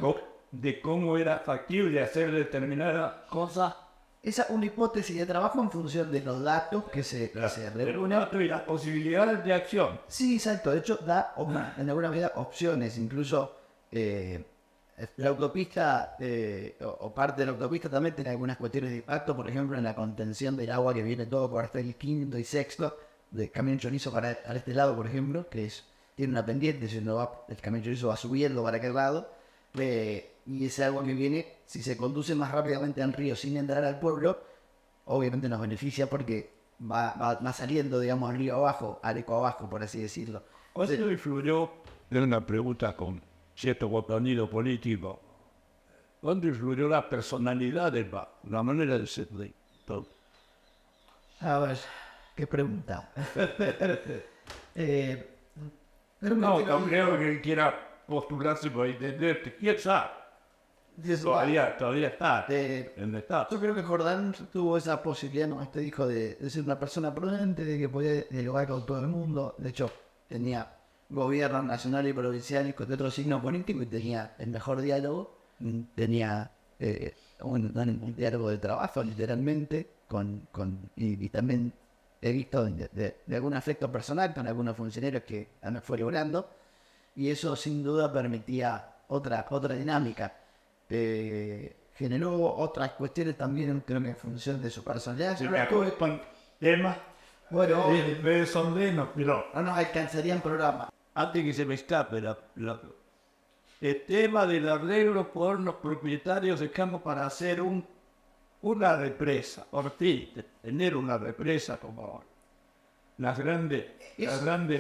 de cómo era factible hacer determinada cosa. esa una hipótesis de trabajo en función de los datos que se reúnen. Y las posibilidades de acción. Sí, exacto. De hecho, da en alguna medida opciones. Incluso la autopista o parte de la autopista también tiene algunas cuestiones de impacto. Por ejemplo, en la contención del agua que viene todo por hasta el quinto y sexto del camión chorizo para este lado, por ejemplo, que tiene una pendiente. Si no va, el camión chorizo va subiendo para aquel lado. Y ese agua que viene, si se conduce más rápidamente al río sin entrar al pueblo, obviamente nos beneficia porque va saliendo, digamos, al río abajo, al eco abajo, por así decirlo. ¿Cuándo influyó, de una pregunta con cierto contenido político, cuándo influyó la personalidad del bar, la manera de ser de todo? A ver, qué pregunta. No creo que quiera postularse para entenderte. ¿Quién sabe? Todavía está en estado. Yo creo que Jordán tuvo esa posibilidad, ¿no? Este dijo de ser una persona prudente, de que podía dialogar con todo el mundo. De hecho, tenía gobiernos nacional y provinciales con otro signo político y tenía el mejor diálogo. Tenía un diálogo de trabajo, literalmente, y también he visto de algún afecto personal con algunos funcionarios que me fue logrando. Y eso sin duda permitía otra dinámica. Generó otras cuestiones también, creo que en función de su personalidad. Si me acuerdo temas, Bueno, son menos, pero no nos alcanzaría en programa. antes que se me escape el tema del arreglo por los propietarios de campo para hacer una represa, por fin, tener una represa como las grandes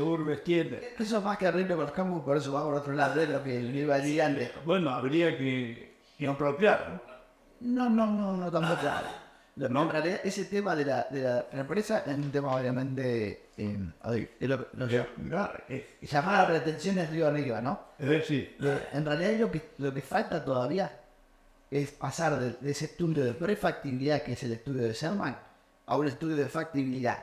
urbes tienen. Eso es más que arreglo con los campos, por eso va por otro lado de lo que iba gigante. Bueno, habría que apropiar. No, tampoco. No. En realidad, ese tema de la empresa es un tema obviamente llamada retenciones río arriba, ¿no? Es decir, En realidad lo que falta todavía es pasar de ese estudio de prefactibilidad, que es el estudio de Servan, a un estudio de factibilidad.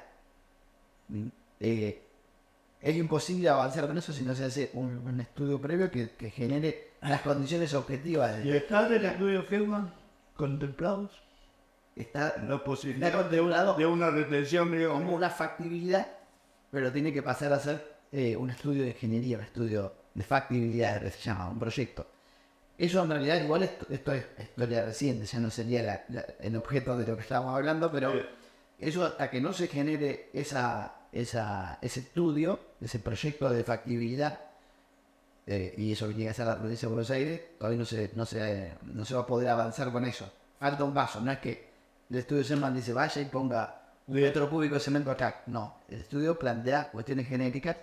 Es imposible avanzar con eso si no se hace un estudio previo que genere las condiciones objetivas. ¿y está en el estudio Hellman contemplados Está la posibilidad de un lado de una retención como una factibilidad, pero tiene que pasar a ser un estudio de ingeniería, un estudio de factibilidad, que se llama, un proyecto. Eso en realidad igual esto es historia reciente, ya no sería el objeto de lo que estábamos hablando, pero eso hasta que no se genere ese estudio, ese proyecto de factibilidad, y eso que tiene que hacer la provincia de Buenos Aires, todavía no se va a poder avanzar con eso. Falta un paso, no es que el estudio Servan dice vaya y ponga un metro cúbico de cemento acá. No, el estudio plantea cuestiones genéricas.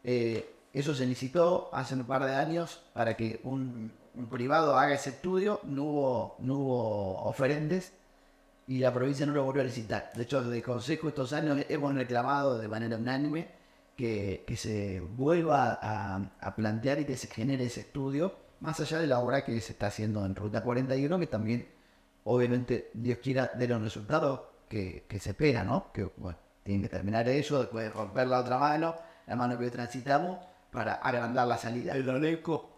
Eso se licitó hace un par de años para que un privado haga ese estudio. No hubo oferentes y la provincia no lo volvió a licitar. De hecho, desde el Consejo estos años hemos reclamado de manera unánime que se vuelva a plantear y que se genere ese estudio, más allá de la obra que se está haciendo en Ruta 41, que también, obviamente, Dios quiera, de los resultados que se espera, ¿no? Que, bueno, tienen que terminar eso, después de romper la otra mano, la mano que transitamos, para agrandar la salida. El Aleco,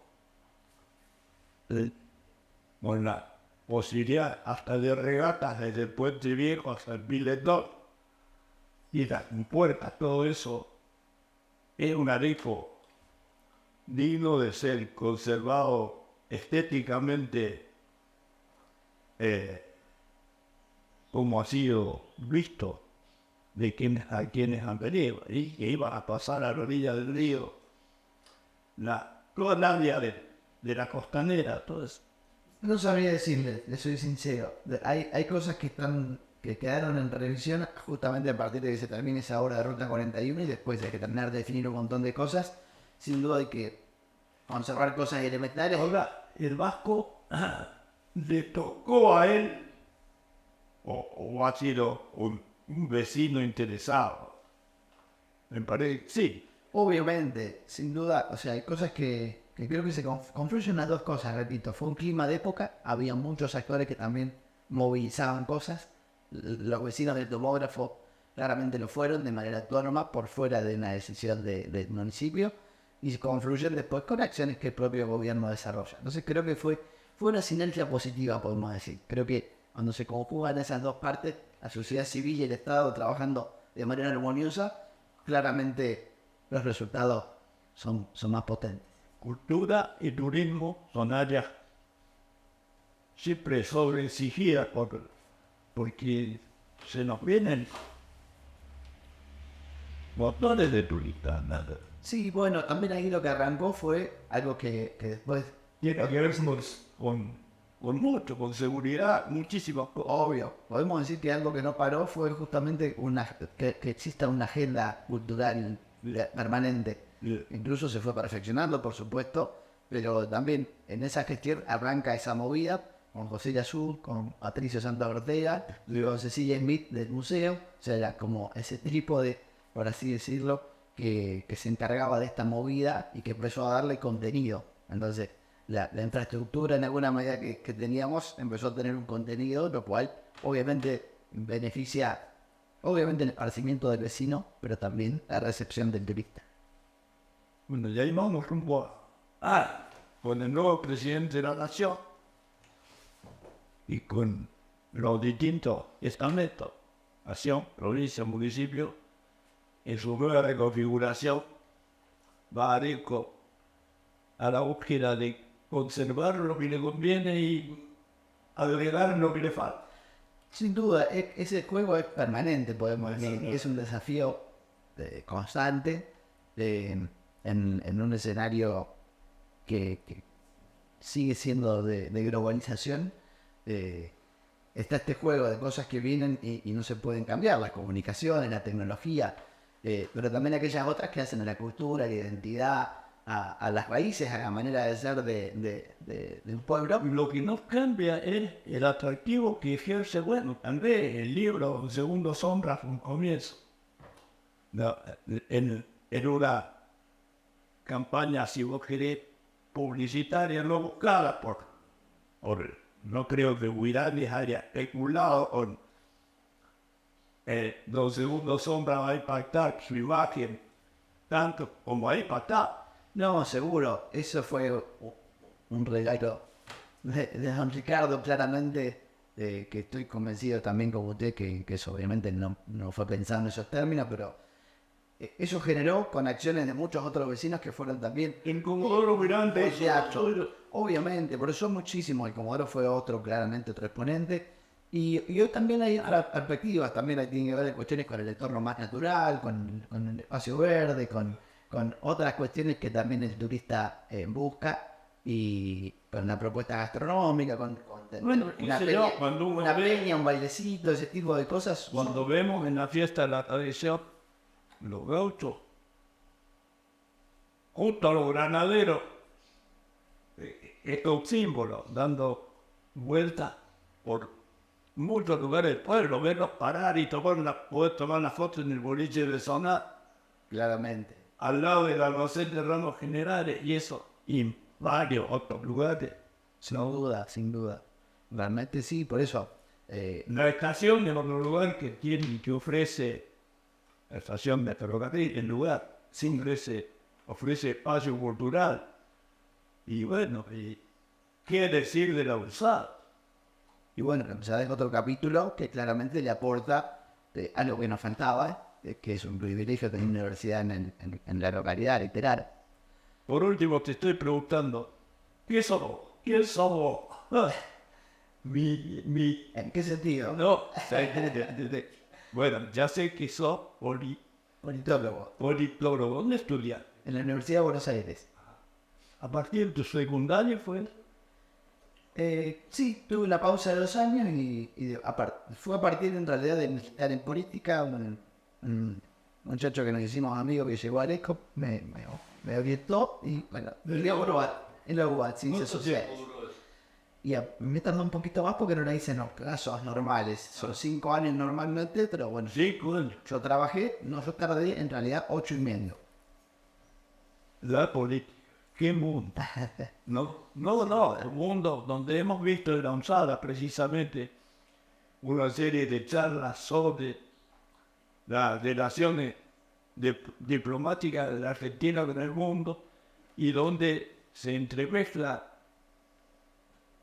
con la posibilidad hasta de regatas desde el Puente Viejo hasta el Piletón, y las puertas, todo eso, es un Aleco digno de ser conservado estéticamente como ha sido visto a quienes han venido y que iban a pasar a la orilla del río, toda el área de la costanera, todo eso. No sabría decirle, le soy sincero. Hay cosas que quedaron en revisión justamente a partir de que se termine esa obra de Ruta 41 y después hay que terminar de definir un montón de cosas. Sin duda hay que conservar cosas elementales. Ahora, el Vasco le tocó a él o ha sido un vecino interesado. Me parece, sí. Obviamente, sin duda, o sea, hay cosas que creo que se confluyen las dos cosas, repito. Fue un clima de época, había muchos actores que también movilizaban cosas. Los vecinos del tomógrafo claramente lo fueron de manera autónoma, por fuera de una decisión del municipio, y se confluyen después con acciones que el propio gobierno desarrolla. Entonces creo que fue una sinergia positiva, podemos decir. Creo que cuando se conjugan esas dos partes, la sociedad civil y el Estado trabajando de manera armoniosa, claramente los resultados son más potentes. Cultura y turismo son áreas siempre sobreexigidas porque se nos vienen montones de turistas. Nada. Sí, bueno, también ahí lo que arrancó fue algo que después, Tiene que ver con seguridad, muchísimas cosas. obvio, podemos decir que algo que no paró fue justamente que exista una agenda cultural permanente. Incluso se fue perfeccionando, por supuesto, pero también en esa gestión arranca esa movida con José Yazú, con Patricio Santa Ortega, luego Cecilia Smith del museo, o sea, era como ese trípode, por así decirlo, que se encargaba de esta movida y que empezó a darle contenido. Entonces, la infraestructura en alguna medida que teníamos empezó a tener un contenido, lo cual obviamente beneficia, obviamente el esparcimiento del vecino, pero también la recepción del turista. Bueno, ya íbamos rumbo con el nuevo presidente de la nación y con los distintos estamentos, nación, provincia, municipio, en su nueva reconfiguración va a ir a la búsqueda de conservar lo que le conviene y agregar lo que le falta. Sin duda, ese juego es permanente, podemos decir, es un desafío constante en un escenario que sigue siendo de globalización. Está este juego de cosas que vienen y no se pueden cambiar, las comunicaciones, la tecnología, pero también aquellas otras que hacen a la cultura, a la identidad, a las raíces, a la manera de ser de un pueblo. Lo que no cambia es el atractivo que ejerce, bueno, también el libro Segundo Sombra fue un comienzo. No, en una campaña, si vos querés, publicitaria, no buscada no creo que Huirales haya especulado con Los Segundos Sombra va a impactar su imagen tanto como ha impactado. No, seguro, eso fue un regalo de don Ricardo, claramente, que estoy convencido también como usted, que eso obviamente no fue pensado en esos términos, pero eso generó con acciones de muchos otros vecinos que fueron también En Comodoro Miranda, obviamente, por eso muchísimo, el Comodoro fue otro, claramente otro exponente, y hoy también hay otras perspectivas, también tiene que ver cuestiones con el entorno más natural, con el espacio verde, con otras cuestiones que también el turista busca, y con la propuesta gastronómica, con Bueno, una qué sé peña, yo, cuando uno una ve- peña, un bailecito, ese tipo de cosas. Cuando vemos en la fiesta de la tradición los gauchos junto a los granaderos, estos símbolos dando vueltas por muchos lugares del pueblo, verlos parar y poder tomar una foto en el boliche de zona Claramente. al lado del almacén de ramos generales y eso, y varios otros lugares. Sin duda, sin duda. Realmente sí, por eso. La estación es otro lugar que ofrece, la estación de ferrocarril, el lugar, ofrece espacio cultural. Y bueno, ¿qué decir de la USAD? Y bueno, ya es otro capítulo que claramente le aporta algo que nos faltaba, que es un privilegio tener una universidad en la localidad literaria. Por último, te estoy preguntando, ¿quién somos? ¿Quién somos? ¿En qué sentido? No, bueno, ya sé que sos Politólogo. politólogo. ¿Dónde estudias? En la Universidad de Buenos Aires. A partir de tu secundaria fue. Sí, tuve una pausa de 2 años fue a partir en realidad de estar en política. Un muchacho que nos hicimos amigos que llegó a Areco me orientó y bueno, en la UBA, ciencias sociales. Y me tardó un poquito más porque no la hice en los casos normales. Son 5 años normalmente, pero bueno, Sí, coño. yo yo tardé en realidad 8 y medio. La política. ¿Qué mundo? No, el mundo donde hemos visto en la Onsada precisamente una serie de charlas sobre las relaciones diplomáticas de la Argentina con el mundo y donde se entremezcla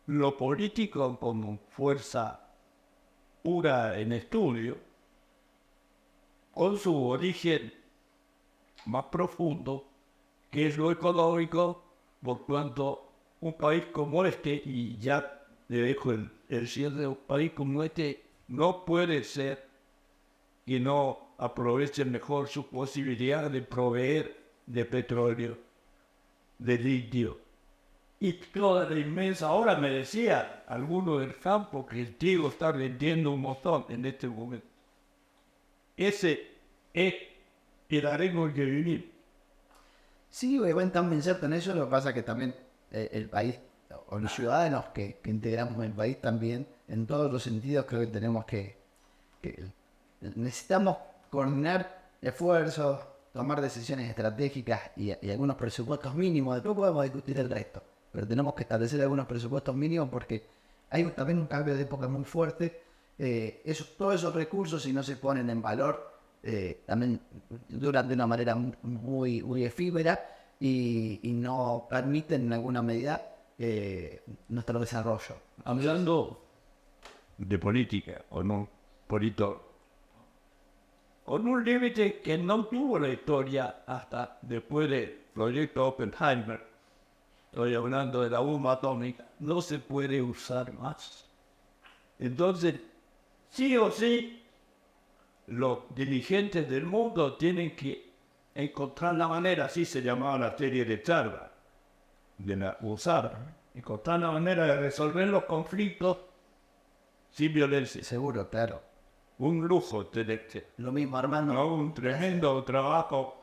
lo político como fuerza pura en estudio con su origen más profundo, que es lo económico, por cuanto un país como este, y ya le dejo el cierre, un país como este no puede ser que no aproveche mejor su posibilidad de proveer de petróleo, de litio. Y toda la inmensa, ahora me decía alguno del campo que el trigo está vendiendo un montón en este momento. Ese es el arreglo en que vivimos. Sí, Buen también cierto en eso, lo que pasa que también el país, o los ciudadanos que integramos el país también, en todos los sentidos creo que tenemos que necesitamos coordinar esfuerzos, tomar decisiones estratégicas y algunos presupuestos mínimos. Después podemos discutir el resto, pero tenemos que establecer algunos presupuestos mínimos porque hay también un cambio de época muy fuerte. Todos esos recursos, si no se ponen en valor, también duran de una manera muy efímera y no permiten en alguna medida nuestro desarrollo. Hablando de política, o no, con un límite que no tuvo la historia hasta después del proyecto Oppenheimer, estoy hablando de la bomba atómica, no se puede usar más. Entonces, sí o sí, los dirigentes del mundo tienen que encontrar la manera, así se llamaba la serie de charlas de la USAR, encontrar la manera de resolver los conflictos sin violencia. Seguro, claro. Un lujo tener Lo mismo, Armando. ¿no? Un tremendo trabajo.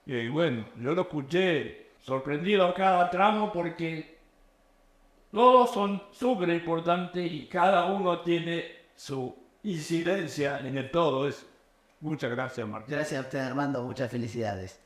Y bueno, yo lo escuché sorprendido a cada tramo porque todos son súper importantes y cada uno tiene su incidencia en el todo. Muchas gracias, Martín. Gracias a usted, Armando. Muchas felicidades.